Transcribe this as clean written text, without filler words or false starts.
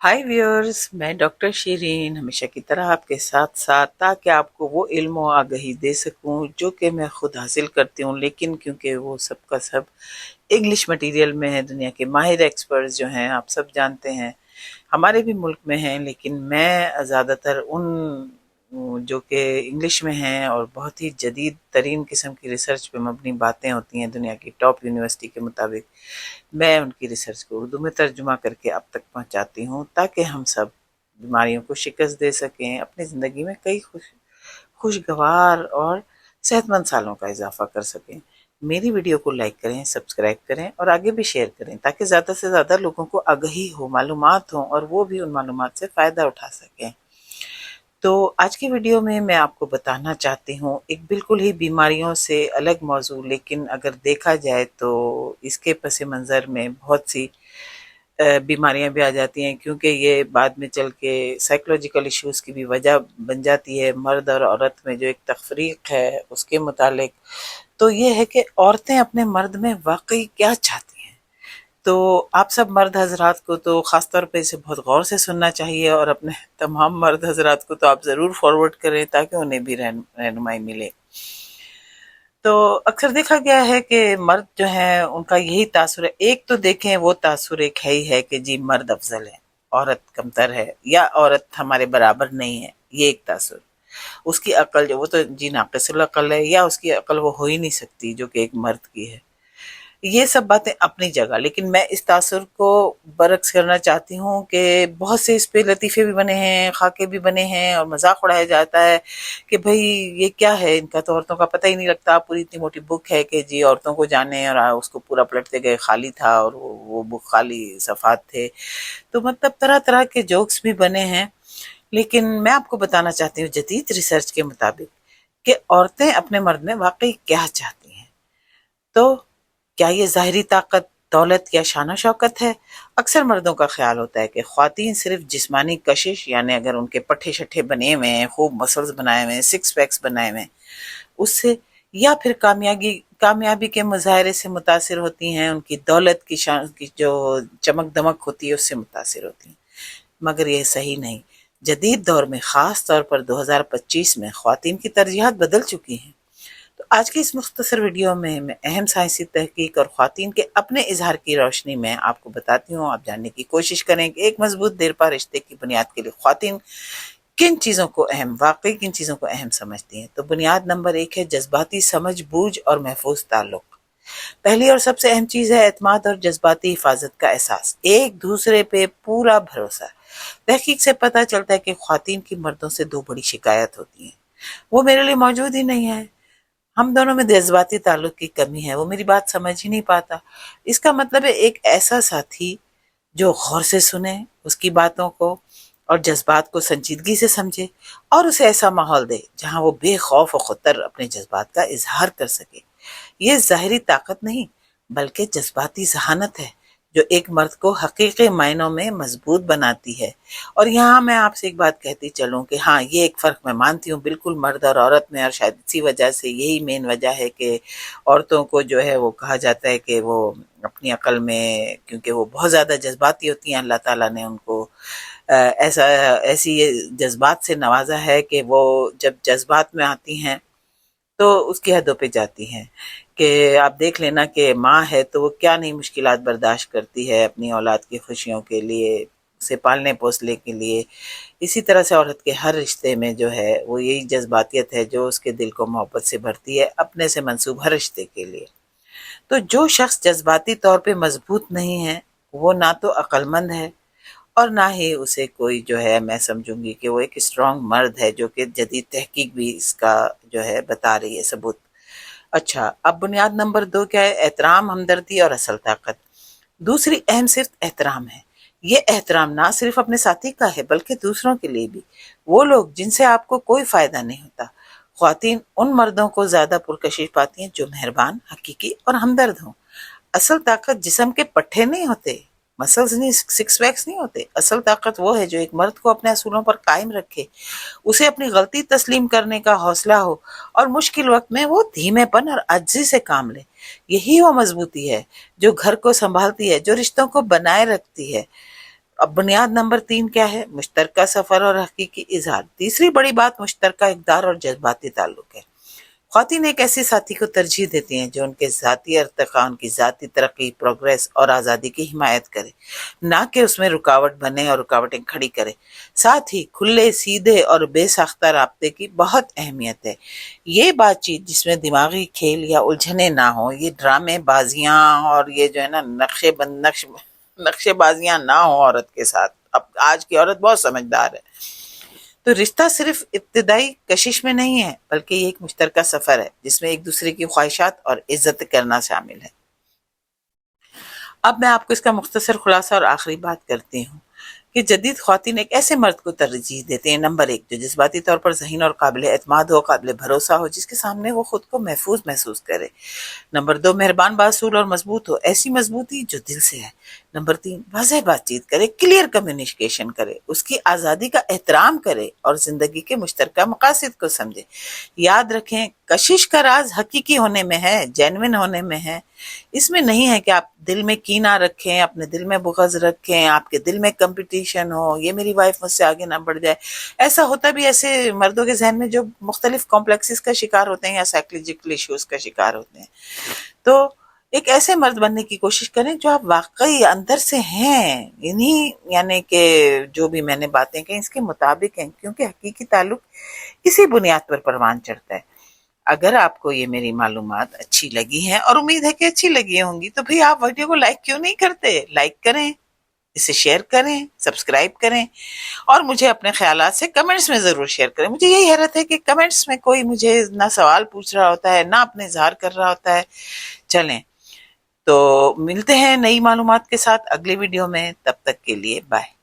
हाय viewers, मैं doctor Shireen हमेशा की तरह आपके साथ साथ ताकि आपको वो इल्म और आगाही दे सकूं जो कि मैं खुद हासिल करती हूं, लेकिन क्योंकि वो सब का सब इंग्लिश मटेरियल में है। दुनिया के माहिर एक्सपर्ट्स जो हैं आप सब जानते हैं हमारे भी मुल्क में हैं, लेकिन मैं ज़्यादातर उन जो कि इंग्लिश में हैं और बहुत ही जदीद तरीन किस्म की रिसर्च पे मबनी बातें होती हैं दुनिया की टॉप यूनिवर्सिटी के मुताबिक, मैं उनकी रिसर्च को उर्दू में तर्जुमा करके आप तक पहुंचाती हूं ताकि हम सब बीमारियों को शिकस्त दे सकें, अपनी ज़िंदगी में कई खुशगवार और सेहतमंद सालों का इजाफा कर सकें। मेरी वीडियो को लाइक करें, सब्सक्राइब करें और आगे भी शेयर करें ताकि ज़्यादा से ज़्यादा लोगों को आगाही हो, मालूमात हो और वो भी उन मालूमात से फ़ायदा उठा सकें। तो आज की वीडियो में मैं आपको बताना चाहती हूँ एक बिल्कुल ही बीमारियों से अलग मौजू, लेकिन अगर देखा जाए तो इसके पस मंज़र में बहुत सी बीमारियां भी आ जाती हैं, क्योंकि ये बाद में चल के साइकोलॉजिकल इश्यूज की भी वजह बन जाती है। मर्द और औरत में जो एक तफरीक है उसके मुतालिक तो ये है कि औरतें अपने मर्द में वाकई क्या चाहती हैं। तो आप सब मर्द हजरात को तो ख़ास तौर पे इसे बहुत गौर से सुनना चाहिए और अपने तमाम मर्द हजरात को तो आप ज़रूर फॉरवर्ड करें ताकि उन्हें भी रहनुमाई मिले। तो अक्सर देखा गया है कि मर्द जो है उनका यही तासुर है। एक तो देखें वो तासुर एक है ही है कि जी मर्द अफजल है, औरत कमतर है या औरत हमारे बराबर नहीं है, ये एक तासुर। उसकी अकल जो वो तो जी नाक़िसुल अकल है या उसकी अकल वो हो ही नहीं सकती जो कि एक मर्द की है। ये सब बातें अपनी जगह, लेकिन मैं इस तासुर को बरक्स करना चाहती हूँ कि बहुत से इस पे लतीफ़े भी बने हैं, खाके भी बने हैं और मजाक उड़ाया जाता है कि भाई ये क्या है, इनका तो औरतों का पता ही नहीं लगता। पूरी इतनी मोटी बुक है कि जी औरतों को जाने, और उसको पूरा पलटते गए खाली था और वो बुक खाली सफ़ात थे। तो मतलब तरह तरह के जोक्स भी बने हैं, लेकिन मैं आपको बताना चाहती हूँ जदीद रिसर्च के मुताबिक कि औरतें अपने मर्द में वाकई क्या चाहती हैं। तो क्या ये ज़ाहिरी ताकत, दौलत या शान-ओ-शौकत है? अक्सर मर्दों का ख़्याल होता है कि ख़्वातीन सिर्फ़ जिस्मानी कशिश, यानी अगर उनके पट्ठे-शट्ठे बने हुए हैं, खूब मसल्स बनाए हुए हैं, सिक्स पैक्स बनाए हुए हैं, उससे, या फिर कामयाबी के मुज़ाहरे से मुतासिर होती हैं, उनकी दौलत की शान की जो चमक-दमक होती है उससे मुतासिर होती हैं। मगर ये सही नहीं। जदीद दौर में ख़ास तौर पर 2025 में ख़्वातीन की तरजीहात बदल चुकी हैं। तो आज की इस मुख्तसर वीडियो में मैं अहम साइंसी तहकीक और ख़्वातीन के अपने इजहार की रोशनी में आपको बताती हूँ। आप जानने की कोशिश करें कि एक मजबूत देरपा रिश्ते की बुनियाद के लिए ख़्वातीन किन चीज़ों को अहम, वाकई किन चीज़ों को अहम समझती हैं। तो बुनियाद नंबर 1 है जज्बाती समझ बूझ और महफूज ताल्लुक। पहली और सबसे अहम चीज़ है एतमाद और जज्बाती हिफाजत का एहसास, एक दूसरे पे पूरा भरोसा। तहकीक से पता चलता है कि ख़्वातीन की मर्दों से दो बड़ी शिकायत होती हैं। वो मेरे लिए मौजूद ही नहीं है, हम दोनों में जज्बाती ताल्लुक की कमी है, वो मेरी बात समझ ही नहीं पाता। इसका मतलब है एक ऐसा साथी जो गौर से सुने उसकी बातों को और जज्बात को संजीदगी से समझे और उसे ऐसा माहौल दे जहां वो बेखौफ और खुतर अपने जज्बात का इजहार कर सके। ये ज़ाहिरी ताकत नहीं बल्कि जज्बाती ज़हानत है जो एक मर्द को हकीकी मायनों में मजबूत बनाती है। और यहाँ मैं आपसे एक बात कहती चलूँ कि हाँ, ये एक फ़र्क मैं मानती हूँ बिल्कुल मर्द और औरत में, और शायद इसी वजह से यही मेन वजह है कि औरतों को जो है वो कहा जाता है कि वो अपनी अकल में, क्योंकि वो बहुत ज़्यादा जज्बाती होती हैं, अल्लाह ताला ने उनको ऐसी जज्बात से नवाजा है कि वो जब जज्बात में आती हैं तो उसकी हदों पे जाती हैं। कि आप देख लेना कि माँ है तो वो क्या नहीं मुश्किलात बर्दाश्त करती है अपनी औलाद की खुशियों के लिए, उसे पालने पोसने के लिए। इसी तरह से औरत के हर रिश्ते में जो है वो यही जज्बातियत है जो उसके दिल को मोहब्बत से भरती है अपने से मंसूब हर रिश्ते के लिए। तो जो शख्स जज्बाती तौर पे मजबूत नहीं है वो ना तो अक्लमंद है और ना ही उसे कोई जो है, मैं समझूंगी कि वो एक स्ट्रांग मर्द है, जो कि जदीद तहकीक भी इसका जो है बता रही है सबूत। अच्छा, अब बुनियाद नंबर 2 क्या है? एहतराम, हमदर्दी और असल ताकत। दूसरी अहम सिर्फ एहतराम है। ये एहतराम ना सिर्फ अपने साथी का है बल्कि दूसरों के लिए भी, वो लोग जिनसे आपको कोई फायदा नहीं होता। ख्वातीन उन मर्दों को ज्यादा पुरकशिश पाती हैं जो मेहरबान, हकीकी और हमदर्द हों। असल ताकत जिस्म के पट्टे नहीं होते, मसल्स नहीं, सिक्स पैक्स नहीं होते। असल ताकत वो है जो एक मर्द को अपने असूलों पर कायम रखे, उसे अपनी गलती तस्लीम करने का हौसला हो और मुश्किल वक्त में वो धीमेपन और आजिज़ी से काम ले। यही वो मजबूती है जो घर को संभालती है, जो रिश्तों को बनाए रखती है। اب بنیاد نمبر 3 کیا ہے؟ مشترکہ سفر اور حقیقی اظہار۔ تیسری بڑی بات مشترکہ اقدار اور جذباتی تعلق ہے۔ خواتین ایک ایسے ساتھی کو ترجیح دیتی ہیں جو ان کے ذاتی ارتقاء، ان کی ذاتی ترقی، پروگریس اور آزادی کی حمایت کرے، نہ کہ اس میں رکاوٹ بنے اور رکاوٹیں کھڑی کرے۔ ساتھ ہی کھلے، سیدھے اور بے ساختہ رابطے کی بہت اہمیت ہے۔ یہ بات چیت جس میں دماغی کھیل یا الجھنیں نہ ہوں، یہ ڈرامے بازیاں اور یہ جو ہے نا نقشے بازیاں نہ ہوں عورت کے ساتھ۔ اب آج کی عورت بہت سمجھدار ہے۔ تو رشتہ صرف ابتدائی کشش میں نہیں ہے، بلکہ یہ ایک مشترکہ سفر ہے جس میں ایک دوسرے کی خواہشات اور عزت کرنا شامل ہے۔ اب میں آپ کو اس کا مختصر خلاصہ اور آخری بات کرتی ہوں کہ جدید خواتین ایک ایسے مرد کو ترجیح دیتے ہیں، نمبر 1، جو جذباتی طور پر ذہین اور قابل اعتماد ہو، قابل بھروسہ ہو، جس کے سامنے وہ خود کو محفوظ محسوس کرے۔ نمبر 2، مہربان، باصول اور مضبوط ہو، ایسی مضبوطی جو دل سے ہے۔ نمبر 3، واضح بات چیت کرے، کلیئر کمیونیکیشن کرے، اس کی آزادی کا احترام کرے اور زندگی کے مشترکہ مقاصد کو سمجھے۔ یاد رکھیں، کشش کا راز حقیقی ہونے میں ہے، جینوین ہونے میں ہے۔ اس میں نہیں ہے کہ آپ دل میں کینہ رکھیں، اپنے دل میں بغض رکھیں، آپ کے دل میں کمپٹیشن ہو، یہ میری وائف مجھ سے آگے نہ بڑھ جائے۔ ایسا ہوتا بھی ایسے مردوں کے ذہن میں جو مختلف کمپلیکسز کا شکار ہوتے ہیں یا سائیکولوجیکل ایشوز کا شکار ہوتے ہیں۔ تو ایک ایسے مرد بننے کی کوشش کریں جو آپ واقعی اندر سے ہیں، یعنی کہ جو بھی میں نے باتیں کہیں اس کے مطابق ہیں، کیونکہ حقیقی تعلق اسی بنیاد پر پروان چڑھتا ہے۔ اگر آپ کو یہ میری معلومات اچھی لگی ہیں، اور امید ہے کہ اچھی لگی ہوں گی، تو بھی آپ ویڈیو کو لائک کیوں نہیں کرتے؟ لائک کریں، اسے شیئر کریں، سبسکرائب کریں، اور مجھے اپنے خیالات سے کمنٹس میں ضرور شیئر کریں۔ مجھے یہی حیرت ہے کہ کمنٹس میں کوئی مجھے نہ سوال پوچھ رہا ہوتا ہے، نہ اپنے اظہار کر رہا ہوتا ہے۔ چلیں، تو ملتے ہیں نئی معلومات کے ساتھ اگلی ویڈیو میں، تب تک کے لیے بائے۔